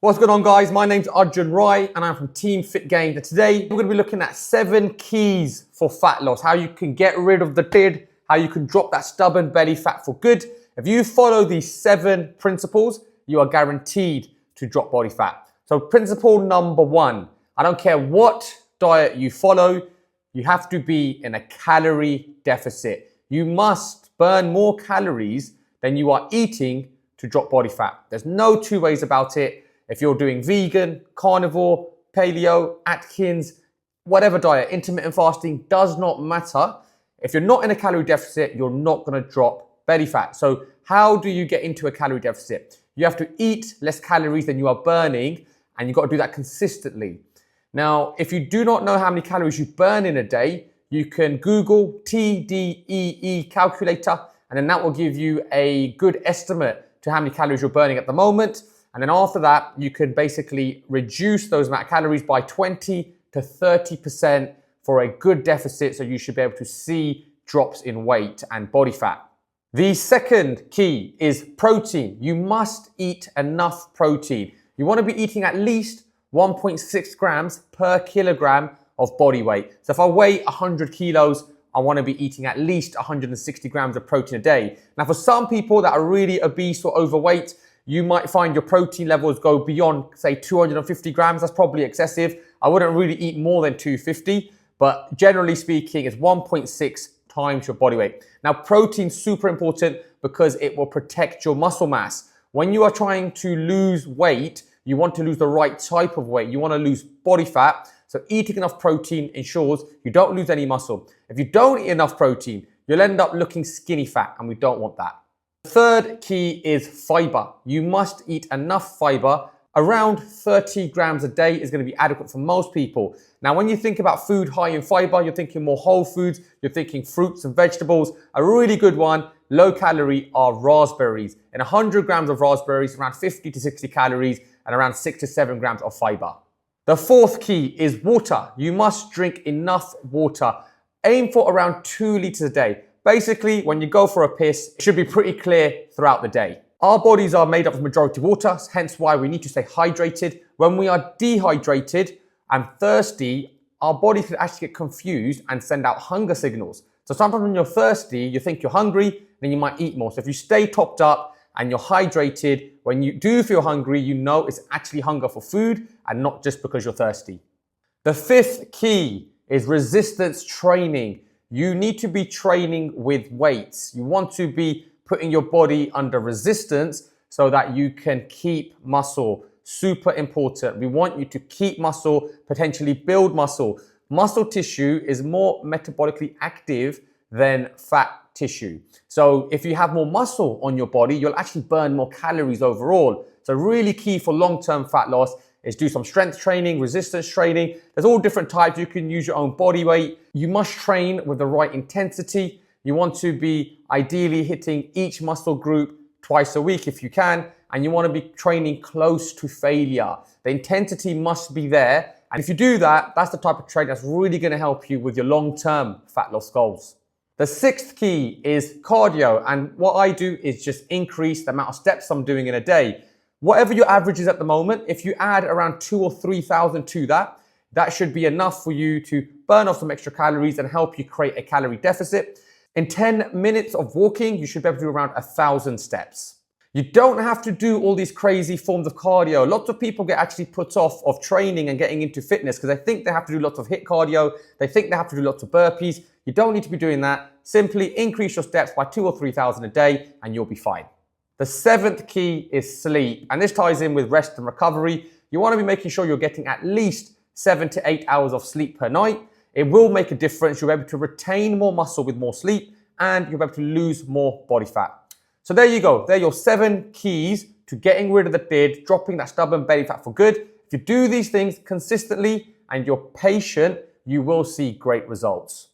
What's going on, guys? My name's Arjun Rai and I'm from Team Fit Gains. And today we're going to be looking at 7 keys for fat loss, how you can get rid of the TIDH, how you can drop that stubborn belly fat for good. If you follow these 7 principles, you are guaranteed to drop body fat. So principle number 1, I don't care what diet you follow, you have to be in a calorie deficit. You must burn more calories than you are eating to drop body fat. There's no two ways about it. If you're doing vegan, carnivore, paleo, Atkins, whatever diet, intermittent fasting, does not matter. If you're not in a calorie deficit, you're not going to drop belly fat. So how do you get into a calorie deficit? You have to eat less calories than you are burning, and you've got to do that consistently. Now, if you do not know how many calories you burn in a day, you can Google TIDH calculator, and then that will give you a good estimate to how many calories you're burning at the moment. And then after that, you can basically reduce those amount of calories by 20 to 30% for a good deficit. So you should be able to see drops in weight and body fat. The second key is protein. You must eat enough protein. You want to be eating at least 1.6 grams per kilogram of body weight. So if I weigh 100 kilos, I want to be eating at least 160 grams of protein a day. Now, for some people that are really obese or overweight, you might find your protein levels go beyond, say, 250 grams. That's probably excessive. I wouldn't really eat more than 250, but generally speaking, it's 1.6 times your body weight. Now, protein's super important because it will protect your muscle mass. When you are trying to lose weight, you want to lose the right type of weight. You want to lose body fat. So eating enough protein ensures you don't lose any muscle. If you don't eat enough protein, you'll end up looking skinny fat, and we don't want that. The third key is fiber. You must eat enough fiber. Around 30 grams a day is going to be adequate for most people. Now, when you think about food high in fiber, you're thinking more whole foods, you're thinking fruits and vegetables. A really good one, low calorie, are raspberries. In 100 grams of raspberries, around 50 to 60 calories and around 6 to 7 grams of fiber. The fourth key is water. You must drink enough water. Aim for around 2 liters a day. Basically, when you go for a piss, it should be pretty clear throughout the day. Our bodies are made up of majority water, hence why we need to stay hydrated. When we are dehydrated and thirsty, our body can actually get confused and send out hunger signals. So sometimes when you're thirsty, you think you're hungry, then you might eat more. So if you stay topped up and you're hydrated, when you do feel hungry, you know it's actually hunger for food and not just because you're thirsty. The fifth key is resistance training. You need to be training with weights. You want to be putting your body under resistance so that you can keep muscle. Super important. We want you to keep muscle, potentially build muscle. Muscle tissue is more metabolically active than fat tissue. So if you have more muscle on your body, you'll actually burn more calories overall. So really key for long-term fat loss is do some strength training, resistance training. There's all different types. You can use your own body weight. You must train with the right intensity. You want to be ideally hitting each muscle group twice a week if you can, and you want to be training close to failure. The intensity must be there. And if you do that, that's the type of training that's really going to help you with your long-term fat loss goals. The sixth key is cardio. And what I do is just increase the amount of steps I'm doing in a day. Whatever your average is at the moment, if you add around 2,000 or 3,000 to that, that should be enough for you to burn off some extra calories and help you create a calorie deficit. In 10 minutes of walking, you should be able to do around 1,000 steps. You don't have to do all these crazy forms of cardio. Lots of people get actually put off of training and getting into fitness because they think they have to do lots of HIIT cardio. They think they have to do lots of burpees. You don't need to be doing that. Simply increase your steps by 2,000 or 3,000 a day and you'll be fine. The seventh key is sleep, and this ties in with rest and recovery. You want to be making sure you're getting at least 7 to 8 hours of sleep per night. It will make a difference. You'll be able to retain more muscle with more sleep, and you'll be able to lose more body fat. So there you go. They're your 7 keys to getting rid of the TIDH, dropping that stubborn belly fat for good. If you do these things consistently and you're patient, you will see great results.